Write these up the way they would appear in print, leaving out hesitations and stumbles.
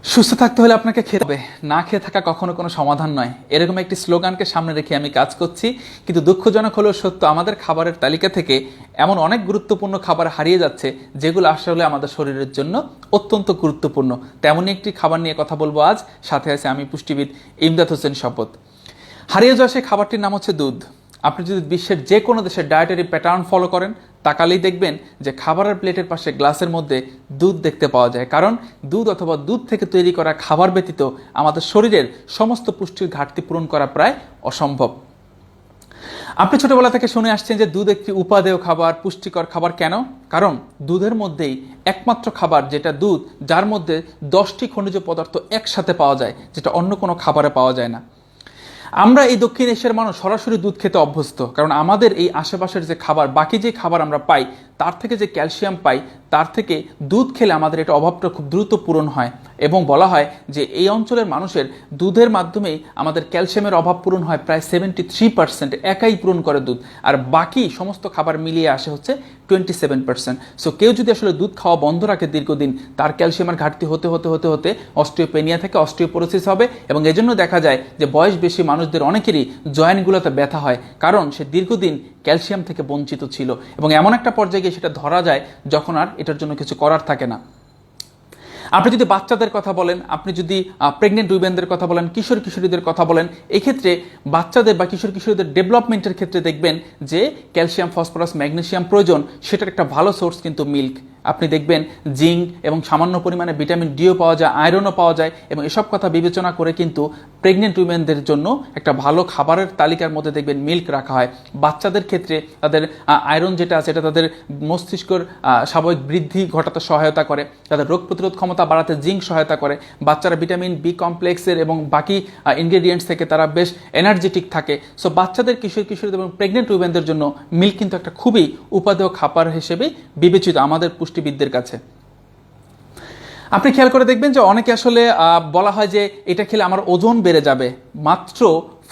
সুস্থ থাকতে হলে আপনাকে খেতে হবে, না খেয়ে থাকা কখনো কোনো সমাধান নয়। এরকম একটি স্লোগানকে সামনে রেখে আমি কাজ করছি। কিন্তু দুঃখজনক হলেও সত্য, আমাদের খাবারের তালিকা থেকে এমন অনেক গুরুত্বপূর্ণ খাবার হারিয়ে যাচ্ছে যেগুলো আসলে আমাদের শরীরের জন্য অত্যন্ত গুরুত্বপূর্ণ। তেমনই একটি খাবার নিয়ে কথা বলবো আজ। সাথে আছে আমি পুষ্টিবিদ ইমদাদ হোসেন শপথ। হারিয়ে যাওয়া সেই খাবারটির নাম হচ্ছে দুধ। আপনি যদি বিশ্বের যে কোনো দেশের ডায়েটারি প্যাটার্ন ফলো করেন, তাকালেই দেখবেন যে খাবারের প্লেটের পাশে গ্লাসের মধ্যে দুধ দেখতে পাওয়া যায়। কারণ দুধ অথবা দুধ থেকে তৈরি করা খাবার ব্যতীত আমাদের শরীরের সমস্ত পুষ্টির ঘাটতি পূরণ করা প্রায় অসম্ভব। আপনি ছোটবেলা থেকে শুনে আসছেন যে দুধ একটি উপাদেয় খাবার, পুষ্টিকর খাবার। কেন? কারণ দুধের মধ্যেই একমাত্র খাবার যেটা দুধ, যার মধ্যে 10টি খনিজ পদার্থ একসাথে পাওয়া যায়, যেটা অন্য কোনো খাবারে পাওয়া যায় না। আমরা এই দক্ষিণ এশিয়ার মানুষ সরাসরি দুধ খেতে অভ্যস্ত, কারণ আমাদের এই আশেপাশের যে খাবার, বাকি যে খাবার আমরা পাই তার থেকে যে ক্যালসিয়াম পাই, তার থেকে দুধ খেলে আমাদের এটা অভাবটা খুব দ্রুত পূরণ হয়। এবং বলা হয় যে এই অঞ্চলের মানুষের দুধের মাধ্যমেই আমাদের ক্যালসিয়ামের অভাব পূরণ হয় প্রায় 73%, একাই পূরণ করে দুধ। আর বাকি সমস্ত খাবার মিলিয়ে আসে হচ্ছে 27%। সো কেউ যদি আসলে দুধ খাওয়া বন্ধ রাখে দীর্ঘদিন, তার ক্যালসিয়ামের ঘাটতি হতে হতে হতে হতে অস্টিওপেনিয়া থেকে অস্টিওপোরোসিস হবে। এবং এজন্য দেখা যায় যে বয়স বেশি মানুষদের অনেকেরই জয়েন্টগুলোতে ব্যথা হয়, কারণ সে দীর্ঘদিন ক্যালসিয়াম থেকে বঞ্চিত ছিল। এবং এমন একটা পর্যায়ে গিয়ে সেটা ধরা যায় যখন আর এটার জন্য কিছু করার থাকে না। আপনি যদি বাচ্চাদের কথা বলেন, আপনি যদি প্রেগনেন্ট উইমেনদের কথা বলেন, কিশোর কিশোরীদের কথা বলেন, এক্ষেত্রে বাচ্চাদের বা কিশোর কিশোরীদের ডেভেলপমেন্টের ক্ষেত্রে দেখবেন যে ক্যালসিয়াম, ফসফরাস, ম্যাগনেসিয়াম প্রয়োজন। সেটার একটা ভালো সোর্স কিন্তু মিল্ক। আপনি দেখবেন জিঙ্ক এবং সামান্য পরিমাণে ভিটামিন ডিও পাওয়া যায়, আয়রনও পাওয়া যায়। এবং এসব কথা বিবেচনা করে কিন্তু প্রেগনেন্ট উইমেনদের জন্য একটা ভালো খাবারের তালিকার মধ্যে দেখবেন মিল্ক রাখা হয়। বাচ্চাদের ক্ষেত্রে তাদের আয়রন যেটা আছে, এটা তাদের মস্তিষ্কর স্বাভাবিক বৃদ্ধি ঘটাতে সহায়তা করে, তাদের রোগ প্রতিরোধ ক্ষমতা বাড়াতে জিঙ্ক সহায়তা করে। বাচ্চারা ভিটামিন বি কমপ্লেক্সের এবং বাকি ইনগ্রেডিয়েন্টস থেকে তারা বেশ এনার্জেটিক থাকে। সো বাচ্চাদের, কিশোর কিশোরীদের এবং প্রেগনেন্ট উইমেনদের জন্য মিল্ক কিন্তু একটা খুবই উপাদেয় খাবার হিসেবে বিবেচিত আমাদের পুষ্টিবিদদের কাছে। আপনি খেয়াল করে দেখবেন যে অনেকে আসলে বলা হয় যে এটা খেলে আমার ওজন বেড়ে যাবে। মাত্র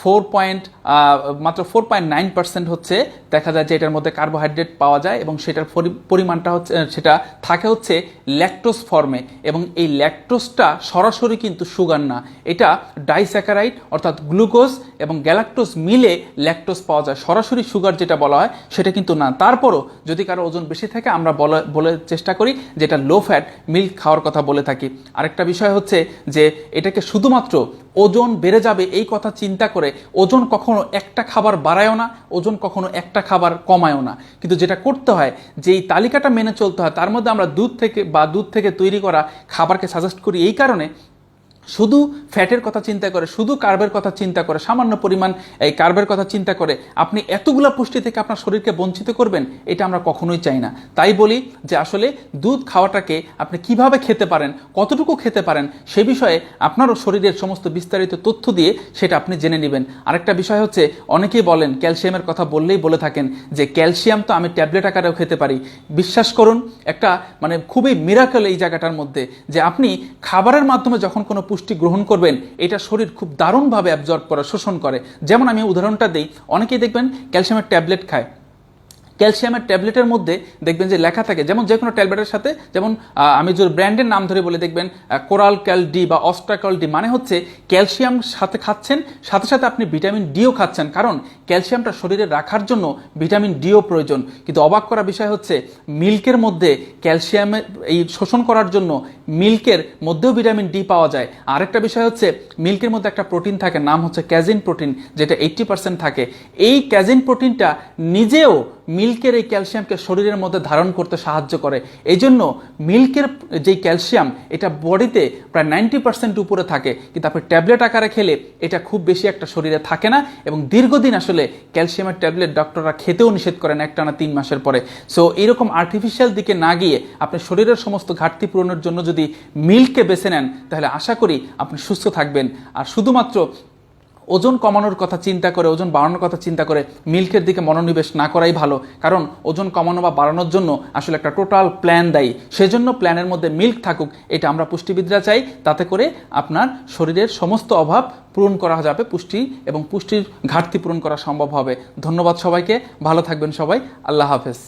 4.9% হচ্ছে দেখা যায় যে এটার মধ্যে কার্বোহাইড্রেট পাওয়া যায়, এবং সেটার পরিমাণটা হচ্ছে, সেটা থাকে হচ্ছে ল্যাকটোজ ফর্মে। এবং এই ল্যাকটোজটা সরাসরি কিন্তু সুগার না, এটা ডাইস্যাকারাইড অর্থাৎ গ্লুকোজ এবং গ্যালাক্টোজ মিলে ল্যাকটোজ পাওয়া যায়। সরাসরি সুগার যেটা বলা হয় সেটা কিন্তু না। তারপরও যদি কারো ওজন বেশি থাকে, আমরা বলে চেষ্টা করি যেটা লো ফ্যাট মিল্ক খাওয়ার কথা বলে থাকি। আরেকটা বিষয় হচ্ছে যে এটাকে শুধুমাত্র ওজন বেড়ে যাবে এই কথা চিন্তা করে ওজন কখনো একটা খাবার বাড়ায়ও না, ওজন কখনো একটা খাবার কমায়ও না। কিন্তু যেটা করতে হয়, যে এই তালিকাটা মেনে চলতে হয়, তার মধ্যে আমরা দুধ থেকে তৈরি করা খাবারকে সাজেস্ট করি এই কারণে, শুধু ফ্যাটের কথা চিন্তা করে, শুধু কার্বের কথা চিন্তা করে, সামান্য পরিমাণ এই কার্বের কথা চিন্তা করে আপনি এতগুলা পুষ্টি থেকে আপনার শরীরকে বঞ্চিত করবেন, এটা আমরা কখনোই চাই না। তাই বলি যে আসলে দুধ খাওয়াটাকে আপনি কিভাবে খেতে পারেন, কতটুকু খেতে পারেন, সে বিষয়ে আপনারও শরীরের সমস্ত বিস্তারিত তথ্য দিয়ে সেটা আপনি জেনে নেবেন। আরেকটা বিষয় হচ্ছে, অনেকেই বলেন, ক্যালসিয়ামের কথা বললেই বলে থাকেন যে ক্যালসিয়াম তো আমি ট্যাবলেট আকারেও খেতে পারি। বিশ্বাস করুন, একটা খুবই মিরাকল এই জায়গাটার মধ্যে, যে আপনি খাবারের মাধ্যমে যখন কোনো পুষ্টি গ্রহণ করবেন, এটা শরীর খুব দারুণভাবে অ্যাবজর্ব করে, শোষণ করে। যেমন আমি উদাহরণটা দিই, অনেকেই দেখবেন ক্যালসিয়ামের ট্যাবলেট খায়। ক্যালসিয়ামের ট্যাবলেটের মধ্যে দেখবেন যে লেখা থাকে, যেমন যে কোনো ট্যাবলেটের সাথে, যেমন আমি যে ব্র্যান্ডের নাম ধরে বলে দেখবেন কোরাল ক্যাল ডি বা অস্ট্রাকল ডি, মানে হচ্ছে ক্যালসিয়াম সাথে খাচ্ছেন, সাথে সাথে আপনি ভিটামিন ডিও খাচ্ছেন, কারণ ক্যালসিয়ামটা শরীরে রাখার জন্য ভিটামিন ডিও প্রয়োজন। কিন্তু অবাক করা বিষয় হচ্ছে, মিল্কের মধ্যে ক্যালসিয়ামের এই শোষণ করার জন্য মিল্কের মধ্যেও ভিটামিন ডি পাওয়া যায়। আরেকটা বিষয় হচ্ছে, মিল্কের মধ্যে একটা প্রোটিন থাকে, নাম হচ্ছে ক্যাজিন প্রোটিন, যেটা 80% থাকে। এই ক্যাজিন প্রোটিনটা নিজেও মিল্কের এই ক্যালসিয়ামকে শরীরের মধ্যে ধারণ করতে সাহায্য করে। এই জন্য মিল্কের যে ক্যালসিয়াম, এটা বডিতে প্রায় 90% উপরে থাকে, কিন্তু আপনি ট্যাবলেট আকারে খেলে এটা খুব বেশি একটা শরীরে থাকে না। এবং দীর্ঘদিন আসলে ক্যালসিয়ামের ট্যাবলেট ডক্টররা খেতেও নিষেধ করেন একটানা 3 মাসের পরে। সো এরকম আর্টিফিশিয়াল দিকে না গিয়ে আপনি শরীরের সমস্ত ঘাটতি পূরণের জন্য যদি মিল্ককে বেছে নেন, তাহলে আশা করি আপনি সুস্থ থাকবেন। আর শুধুমাত্র ওজন কমানোর কথা চিন্তা করে, ওজন বাড়ানোর কথা চিন্তা করে মিল্কের দিকে মনোনিবেশ না করাই ভালো, কারণ ওজন কমানো বা বাড়ানোর জন্য আসলে একটা টোটাল প্ল্যান দায়ী। সেজন্য প্ল্যানের মধ্যে মিল্ক থাকুক, এটা আমরা পুষ্টিবিদরা চাই। তাতে করে আপনার শরীরের সমস্ত অভাব পূরণ করা যাবে, পুষ্টির ঘাটতি পূরণ করা সম্ভব হবে। ধন্যবাদ সবাইকে, ভালো থাকবেন সবাই, আল্লাহ হাফেজ।